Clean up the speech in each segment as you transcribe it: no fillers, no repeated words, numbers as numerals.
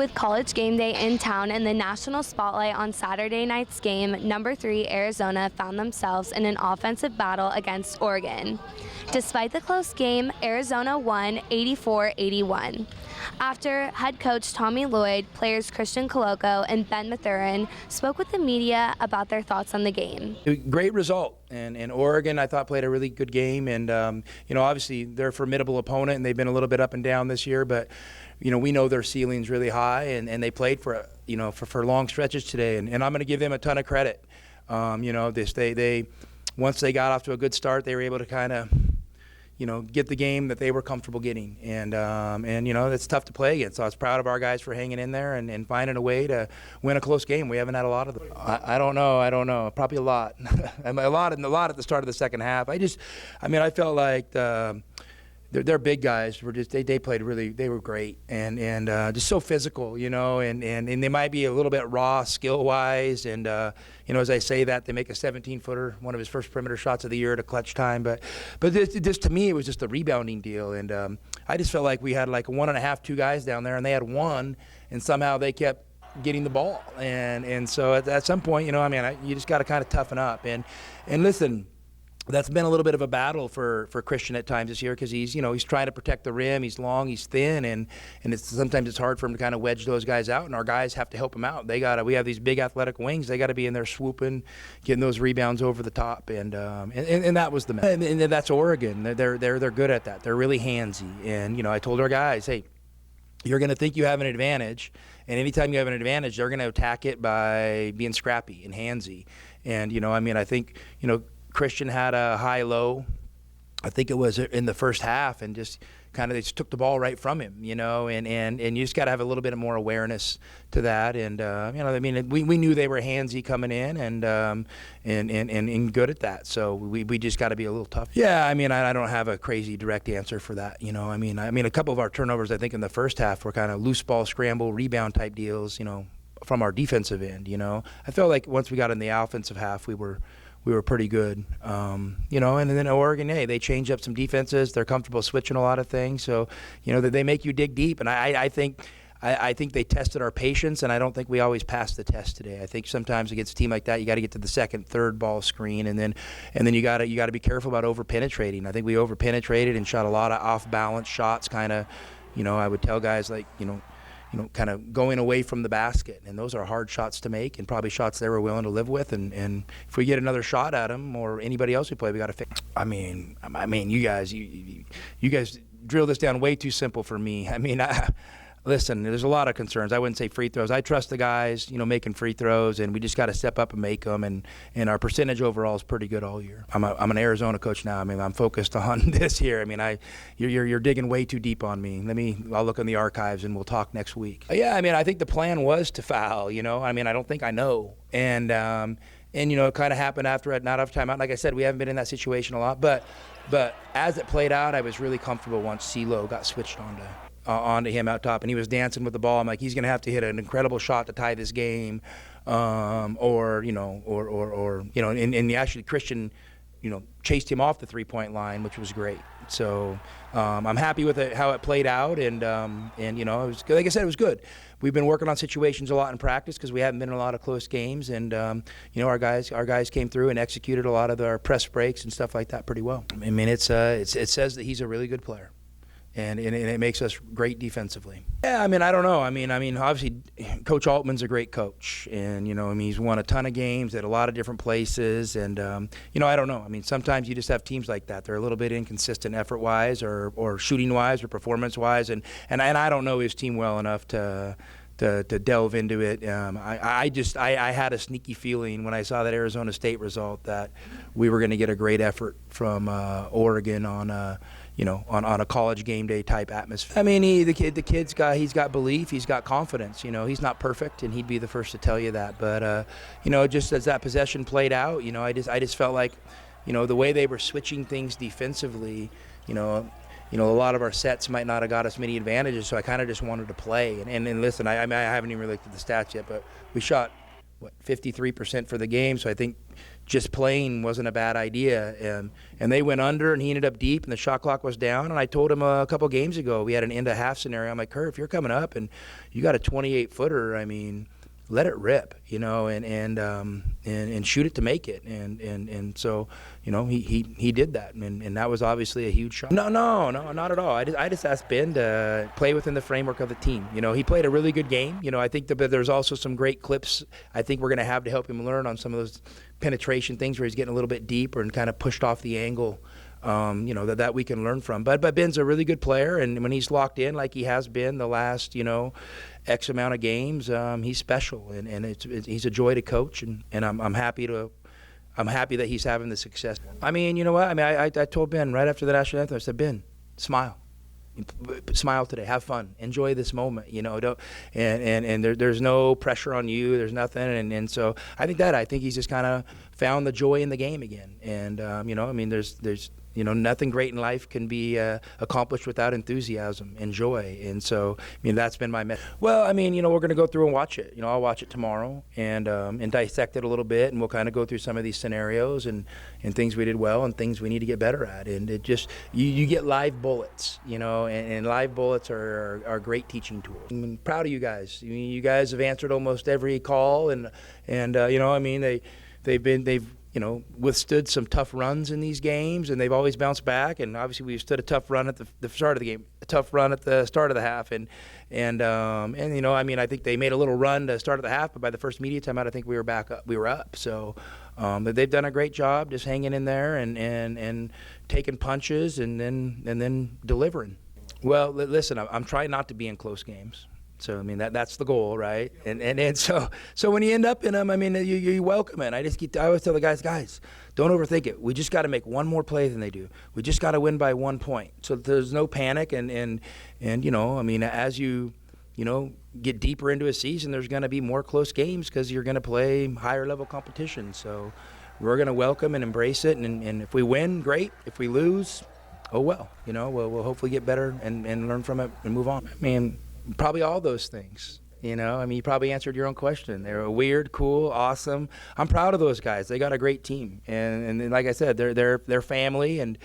With college game day in town and the national spotlight on Saturday night's game, number 3 Arizona found themselves in an offensive battle against Oregon. Despite the close game, Arizona won 84-81. After, head coach Tommy Lloyd, players Koloko and Benn Mathurin spoke with the media about their thoughts on the game. Great result, and Oregon I thought played a really good game, and obviously they're a formidable opponent and they've been a little bit up and down this year, but we know their ceiling's really high, and they played for long stretches today, and I'm going to give them a ton of credit. They once they got off to a good start, they were able to kind of get the game that they were comfortable getting, and it's tough to play against. So I was proud of our guys for hanging in there and finding a way to win a close game. We haven't had a lot of them. I don't know, probably a lot, a lot at the start of the second half. I felt like their big guys were they played really, they were great and just so physical, and they might be a little bit raw skill wise, and as I say that, they make a 17-footer, one of his first perimeter shots of the year at a clutch time, but this to me it was just a rebounding deal, and I just felt like we had like 1.5, 2 guys down there, and they had one, and somehow they kept getting the ball, and so at some point, you just got to kind of toughen up, and listen. That's been a little bit of a battle for Christian at times this year, because he's trying to protect the rim. He's long, he's thin, and sometimes it's hard for him to kind of wedge those guys out, and our guys have to help him out. We have these big athletic wings. They got to be in there swooping, getting those rebounds over the top, and that was the mess. And that's Oregon. They're good at that. They're really handsy, and I told our guys, hey, you're going to think you have an advantage, and anytime you have an advantage, they're going to attack it by being scrappy and handsy, and I think Christian had a high-low, I think it was in the first half, and just kind of they just took the ball right from him, and you just got to have a little bit more awareness to that, and we knew they were handsy coming in, and good at that, so we just got to be a little tough. Yeah, I don't have a crazy direct answer for that, a couple of our turnovers I think in the first half were kind of loose ball scramble rebound type deals, from our defensive end, I felt like once we got in the offensive half we were pretty good, and then Oregon, hey, they change up some defenses. They're comfortable switching a lot of things, so they make you dig deep. And I think they tested our patience, and I don't think we always passed the test today. I think sometimes against a team like that, you got to get to the second, third ball screen, and then you got to be careful about over penetrating. I think we over penetrated and shot a lot of off balance shots. Kind of, I would tell guys like kind of going away from the basket, and those are hard shots to make, and probably shots they were willing to live with. And if we get another shot at them or anybody else we play, we got to fix. You guys drill this down way too simple for me. Listen, there's a lot of concerns. I wouldn't say free throws. I trust the guys, making free throws, and we just got to step up and make them. And our percentage overall is pretty good all year. I'm an Arizona coach now. I'm focused on this year. You're digging way too deep on me. I'll look in the archives and we'll talk next week. Yeah, I think the plan was to foul. I don't think I know. And it kind of happened after not enough timeout. Like I said, we haven't been in that situation a lot. But as it played out, I was really comfortable once CeeLo got switched onto him out top, and he was dancing with the ball. I'm like, he's going to have to hit an incredible shot to tie this game, and actually Christian, chased him off the 3-point line, which was great. So I'm happy with how it played out, and it was good. Like I said, it was good. We've been working on situations a lot in practice because we haven't been in a lot of close games, and our guys came through and executed a lot of our press breaks and stuff like that pretty well. It says that he's a really good player. And it makes us great defensively. Yeah, I don't know. Obviously, Coach Altman's a great coach, and he's won a ton of games at a lot of different places, and I don't know. Sometimes you just have teams like that. They're a little bit inconsistent effort-wise, or shooting-wise, or performance-wise, and I don't know his team well enough to delve into it. I had a sneaky feeling when I saw that Arizona State result that we were going to get a great effort from Oregon on a college game day type atmosphere. The kid's got belief, he's got confidence. He's not perfect, and he'd be the first to tell you that. But just as that possession played out, I just felt like, the way they were switching things defensively, a lot of our sets might not have got us many advantages, so I kind of just wanted to play. And listen, I haven't even really looked at the stats yet, but we shot 53% for the game, so I think just playing wasn't a bad idea. And they went under, and he ended up deep, and the shot clock was down. And I told him a couple games ago, we had an end-of-half scenario. I'm like, Kurt, if you're coming up and you got a 28-footer, I mean, let it rip, you know, and shoot it to make it. And so, you know, he did that, and that was obviously a huge shot. No, not at all. I just asked Ben to play within the framework of the team. You know, he played a really good game. You know, I think there's also some great clips I think we're going to have to help him learn on some of those penetration things where he's getting a little bit deeper and kind of pushed off the angle. You know, that we can learn from. But Ben's a really good player, and when he's locked in like he has been the last, you know, X amount of games, he's special, and he's a joy to coach, and I'm happy that he's having the success. I mean, you know what? I mean, I told Ben right after the national anthem, I said, Ben, smile. Smile today, have fun, enjoy this moment, you know, there's no pressure on you, there's nothing, and so I think he's just kind of found the joy in the game again, and you know, I mean, there's you know, nothing great in life can be accomplished without enthusiasm and joy. And so, I mean, that's been my message. Well, I mean, you know, we're going to go through and watch it. You know, I'll watch it tomorrow and dissect it a little bit, and we'll kind of go through some of these scenarios and things we did well and things we need to get better at. And it just, you get live bullets, you know, and live bullets are great teaching tools. I'm proud of you guys. I mean, you guys have answered almost every call, and you know, I mean, they've you know, withstood some tough runs in these games, and they've always bounced back. And obviously, we've stood a tough run at the start of the game, a tough run at the start of the half, and you know, I mean, I think they made a little run to start of the half, but by the first media timeout, I think we were back up. We were up. So, but they've done a great job just hanging in there and taking punches and then delivering. Well, listen, I'm trying not to be in close games. So I mean that's the goal, right? And so when you end up in them, I mean you welcome it. I always tell the guys, don't overthink it. We just got to make one more play than they do. We just got to win by 1 point. So there's no panic, and you know, I mean, as you know, get deeper into a season, there's going to be more close games because you're going to play higher level competition. So we're going to welcome and embrace it, and if we win, great. If we lose, oh well. You know, we'll hopefully get better and learn from it and move on. I mean, probably all those things, you know. I mean, you probably answered your own question. They were weird, cool, awesome. I'm proud of those guys. They got a great team, and like I said, they're family, and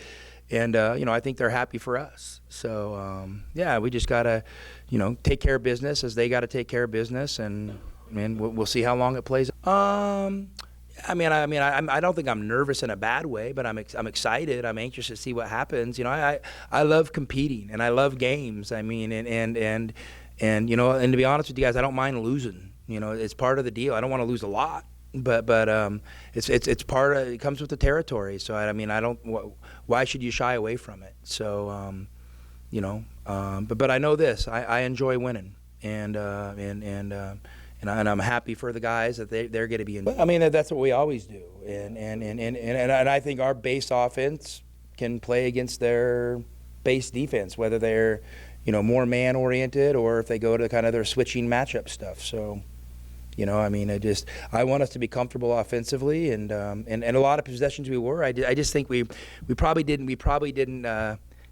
you know, I think they're happy for us. So yeah, we just gotta, you know, take care of business as they got to take care of business, and we'll see how long it plays. I don't think I'm nervous in a bad way, but I'm excited. I'm anxious to see what happens. You know, I love competing and I love games. I mean, and you know, and to be honest with you guys, I don't mind losing. You know, it's part of the deal. I don't want to lose a lot, but it's part of it. Comes with the territory. So I mean, why should you shy away from it? So you know, but I know this. I enjoy winning, and I'm happy for the guys that they're going to be in. I mean, that's what we always do, and I think our base offense can play against their base defense, whether they're, you know, more man oriented or if they go to kind of their switching matchup stuff. So, you know, I mean, I want us to be comfortable offensively, and a lot of possessions we were. I just think we probably didn't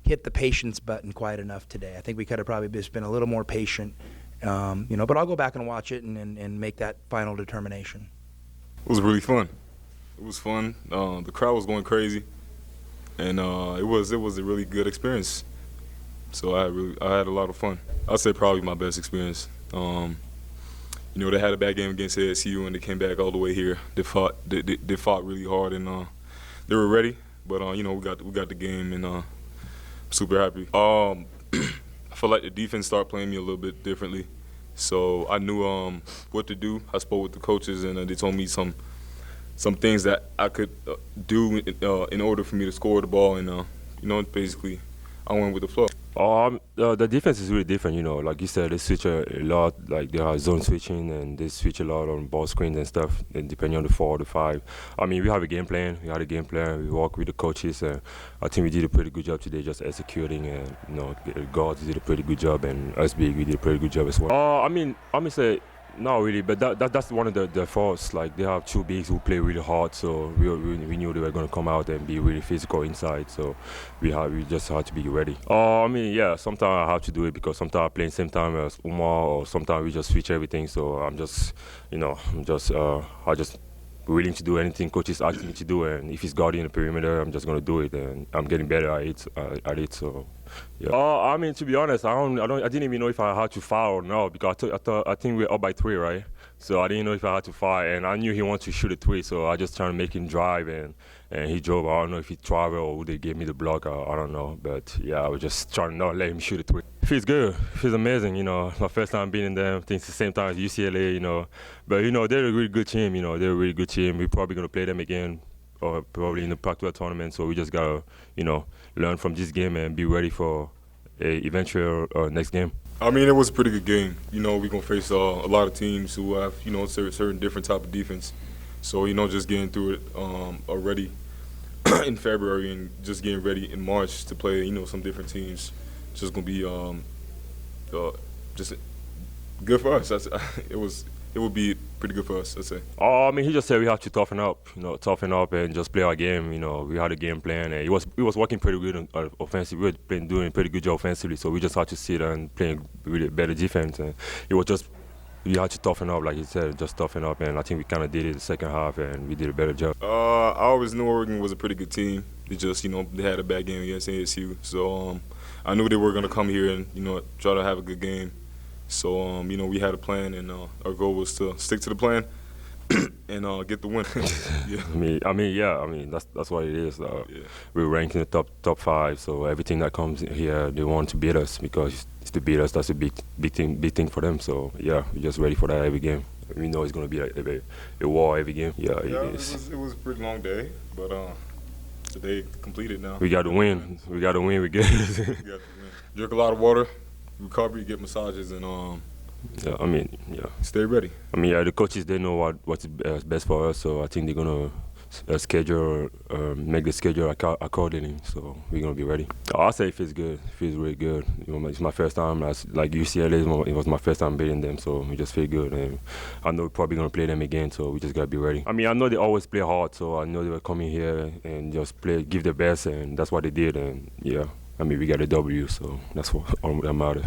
hit the patience button quite enough today. I think we could have probably just been a little more patient. You know, but I'll go back and watch it and make that final determination. It was really fun. It was fun. The crowd was going crazy, and it was a really good experience. So I had a lot of fun. I'd say probably my best experience. You know, they had a bad game against ASU, and they came back all the way here. They fought really hard, and they were ready. But you know, we got the game, and I'm super happy. I feel like the defense started playing me a little bit differently. So I knew what to do. I spoke with the coaches, and they told me some things that I could do in order for me to score the ball. And, you know, basically I went with the flow. The defense is really different, you know. Like you said, they switch a lot. Like they are zone switching, and they switch a lot on ball screens and stuff, and depending on the 4 or the 5. I mean, we have a game plan. We had a game plan. We work with the coaches, and I think we did a pretty good job today, just executing. And you know, the guards did a pretty good job, and us big, we did a pretty good job as well. I mean, I'm gonna say. Not really, but that's one of the faults. Like, they have 2 bigs who play really hard, so we knew they were going to come out and be really physical inside. So we just had to be ready. I mean, yeah, sometimes I have to do it because sometimes I play the same time as Umar, or sometimes we just switch everything. So I just willing to do anything coaches ask me to do, and if it's guarding the perimeter, I'm just gonna do it, and I'm getting better at it. So, yeah. I mean, to be honest, I didn't even know if I had to foul or not, because I think we're up by 3, right? So I didn't know if I had to foul, and I knew he wanted to shoot a 3, so I just tried to make him drive, and he drove. I don't know if he traveled or they gave me the block. I don't know, but yeah, I was just trying to not let him shoot a 3. It feels good. It feels amazing. You know, my first time being in them. I think it's the same time as UCLA. You know, but you know they're a really good team. You know, they're a really good team. We're probably gonna play them again, or probably in the Pac-12 tournament. So we just gotta, you know, learn from this game and be ready for a eventual next game. I mean, it was a pretty good game. You know, we're going to face a lot of teams who have, you know, certain different type of defense. So, you know, just getting through it already in February and just getting ready in March to play, you know, some different teams, just going to be just good for us. It would be pretty good for us, I'd say. I mean, he just said we have to toughen up, and just play our game. You know, we had a game plan, and it was working pretty good offensively. We were doing a pretty good job offensively, so we just had to sit and play really better defense. And it was just we had to toughen up, like he said, just toughen up. And I think we kind of did it in the second half, and we did a better job. I always knew Oregon was a pretty good team. They just, you know, they had a bad game against ASU, so I knew they were going to come here and, you know, try to have a good game. So, you know, we had a plan, and our goal was to stick to the plan and get the win. Yeah. I mean, that's what it is. Yeah. We're ranked in the top 5, so everything that comes here, they want to beat us, because it's to beat us. That's a big thing for them. So, yeah, we're just ready for that every game. We know it's going to be like a war every game. Yeah, it is. It was a pretty long day, but today completed now. We got to win. We got to win. We get We got to win. Drink a lot of water. Recover, get massages, and stay ready. I mean, the coaches, they know what's best for us, so I think they're gonna make the schedule accordingly. So we're gonna be ready. I say it feels good. It feels really good. You know, it's my first time. Like UCLA, it was my first time beating them, so we just feel good. And I know we're probably gonna play them again, so we just gotta be ready. I mean, I know they always play hard, so I know they were coming here and just give their best, and that's what they did. And yeah. I mean, we got a W, so that's what that matters.